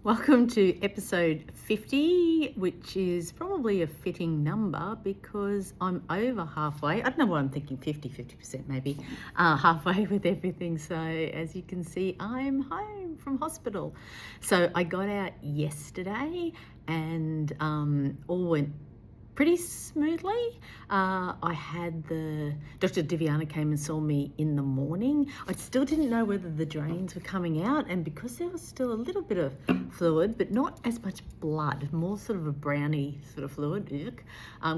Welcome to episode 50, which is probably a fitting number because I'm over halfway. I don't know why I'm thinking 50% maybe, halfway with everything. So as you can see, I'm home from hospital. So I got out yesterday and all went pretty smoothly. I had Dr. Diviana came and saw me in the morning. I still didn't know whether the drains were coming out, and because there was still a little bit of fluid, but not as much blood, more sort of a browny sort of fluid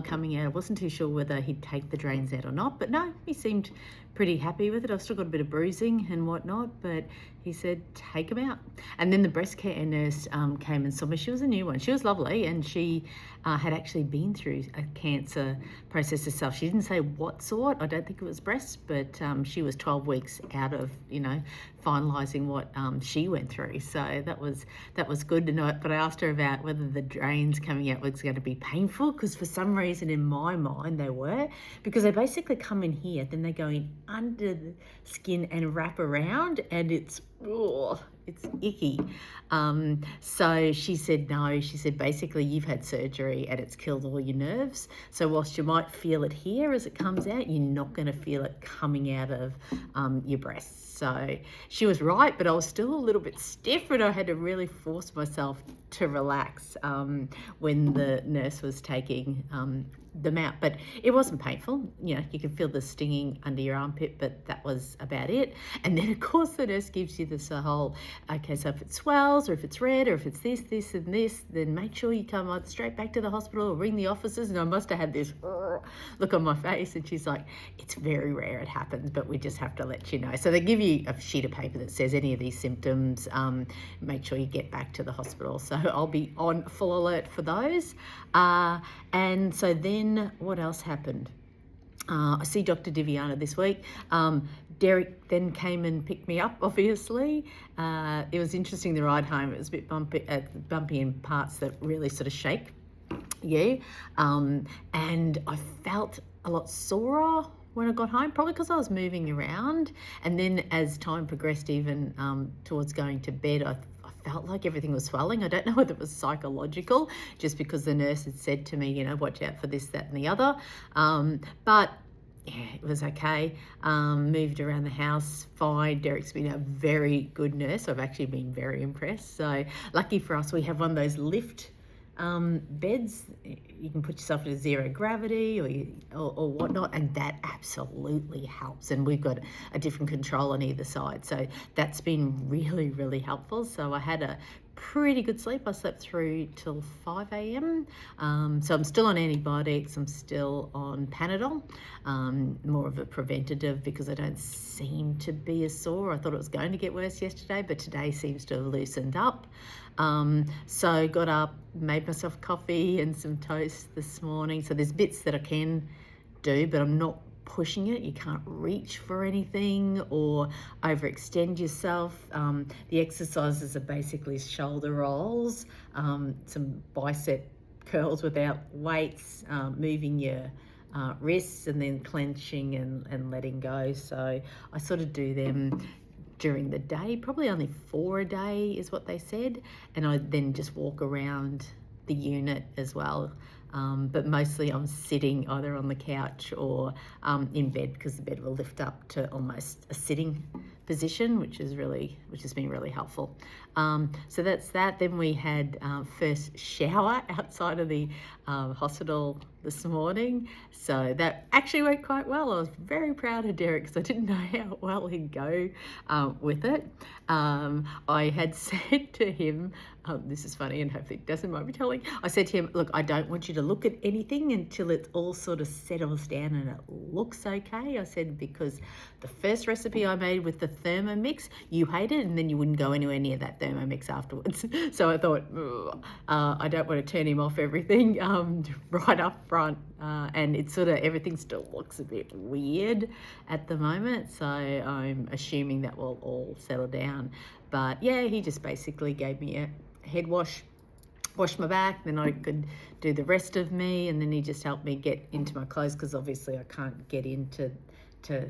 coming out. I wasn't too sure whether he'd take the drains out or not, but no, he seemed pretty happy with it. I've still got a bit of bruising and whatnot, but he said take them out. And then the breast care nurse came and saw me. She was a new one. She was lovely, and she had actually been through a cancer process herself. She didn't say what sort. I don't think it was breast, but she was 12 weeks out of finalising what she went through. So that was good to know. But I asked her about whether the drains coming out was going to be painful, because for some reason in my mind they were, because they basically come in here, then they go in under the skin and wrap around, and it's icky. So she said no. She said basically you've had surgery and it's killed all your nerves. So whilst you might feel it here as it comes out, you're not going to feel it coming out of your breasts. So she was right, but I was still a little bit stiff, and I had to really force myself to relax when the nurse was taking them out. But it wasn't painful. You can feel the stinging under your armpit, but that was about it. And then of course the nurse gives you this whole, okay, so if it swells or if it's red or if it's this and this, then make sure you come either straight back to the hospital or ring the officers. And I must have had this look on my face, and she's like, it's very rare it happens, but we just have to let you know. So they give you a sheet of paper that says any of these symptoms, make sure you get back to the hospital. So I'll be on full alert for those. And so then what else happened? I see Dr. Diviana this week. Derek then came and picked me up, obviously. It was interesting, the ride home. It was a bit bumpy in parts that really sort of shake you. And I felt a lot sorer when I got home, probably because I was moving around. And then as time progressed, even towards going to bed, I felt like everything was swelling. I don't know whether it was psychological, just because the nurse had said to me, watch out for this, that, and the other. But yeah, it was okay. Moved around the house fine. Derek's been a very good nurse. I've actually been very impressed. So lucky for us, we have one of those lift beds. You can put yourself in zero gravity or whatnot, and that absolutely helps. And we've got a different control on either side, so that's been really, really helpful. So I had a pretty good sleep. I slept through till 5 a.m. So I'm still on antibiotics. I'm still on Panadol, more of a preventative, because I don't seem to be as sore. I thought it was going to get worse yesterday, but today seems to have loosened up. So got up, made myself coffee and some toast this morning. So there's bits that I can do, but I'm not pushing it. You can't reach for anything or overextend yourself. The exercises are basically shoulder rolls, some bicep curls without weights, moving your wrists, and then clenching and letting go. So I sort of do them during the day, probably only 4 a day is what they said, and I then just walk around the unit as well. But mostly I'm sitting either on the couch or in bed, because the bed will lift up to almost a sitting position, which has been really helpful. So that's that. Then we had first shower outside of the hospital this morning. So that actually went quite well. I was very proud of Derek, because I didn't know how well he'd go with it. I had said to him, this is funny and hopefully it doesn't mind me telling, I said to him, look, I don't want you to look at anything until it all sort of settles down and it looks okay. I said, because the first recipe I made with the Thermomix, you hated, and then you wouldn't go anywhere near that Thermomix afterwards. So I thought, I don't want to turn him off everything right up front. And it's sort of, everything still looks a bit weird at the moment. So I'm assuming that will all settle down. But yeah, he just basically gave me a head wash, washed my back, then I could do the rest of me, and then he just helped me get into my clothes, because obviously I can't get into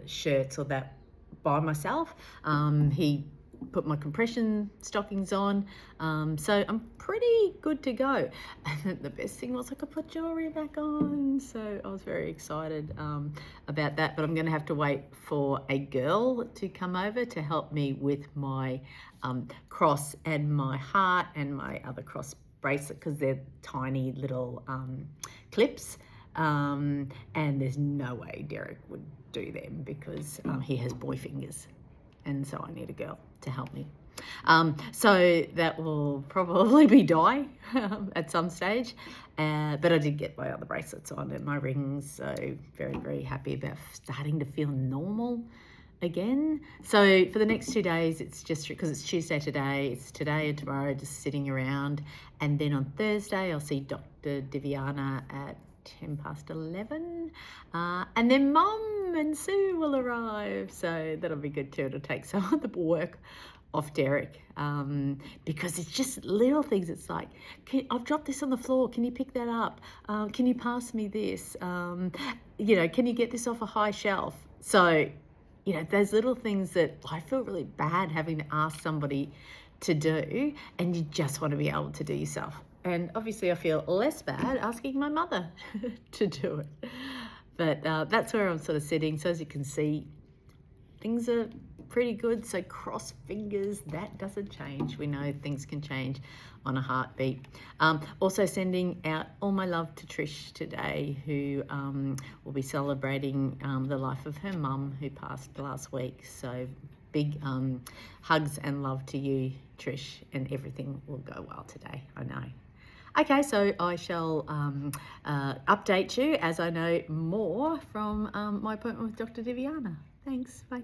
shirts or that by myself. He put my compression stockings on. So I'm pretty good to go. And the best thing was I could put jewelry back on. So I was very excited about that. But I'm going to have to wait for a girl to come over to help me with my cross and my heart and my other cross bracelet, because they're tiny little clips. And there's no way Derek would do them because he has boy fingers. And so I need a girl to help me. So that will probably be Di at some stage. But I did get my other bracelets on and my rings. So very, very happy about starting to feel normal again. So for the next 2 days, it's just because it's Tuesday today, it's today and tomorrow just sitting around. And then on Thursday, I'll see Dr. Diviana at 11:10. And then Mum and Sue will arrive. So that'll be good too. It'll take some of the work off Derek, because it's just little things. It's like, I've dropped this on the floor. Can you pick that up? Can you pass me this? Can you get this off a high shelf? So, those little things that I feel really bad having to ask somebody to do, and you just want to be able to do yourself. And obviously I feel less bad asking my mother to do it. But that's where I'm sort of sitting. So as you can see, things are pretty good. So cross fingers, that doesn't change. We know things can change on a heartbeat. Also sending out all my love to Trish today, who will be celebrating the life of her mum who passed last week. So big hugs and love to you, Trish, and everything will go well today, I know. Okay, so I shall update you as I know more from my appointment with Dr. Diviana. Thanks, bye.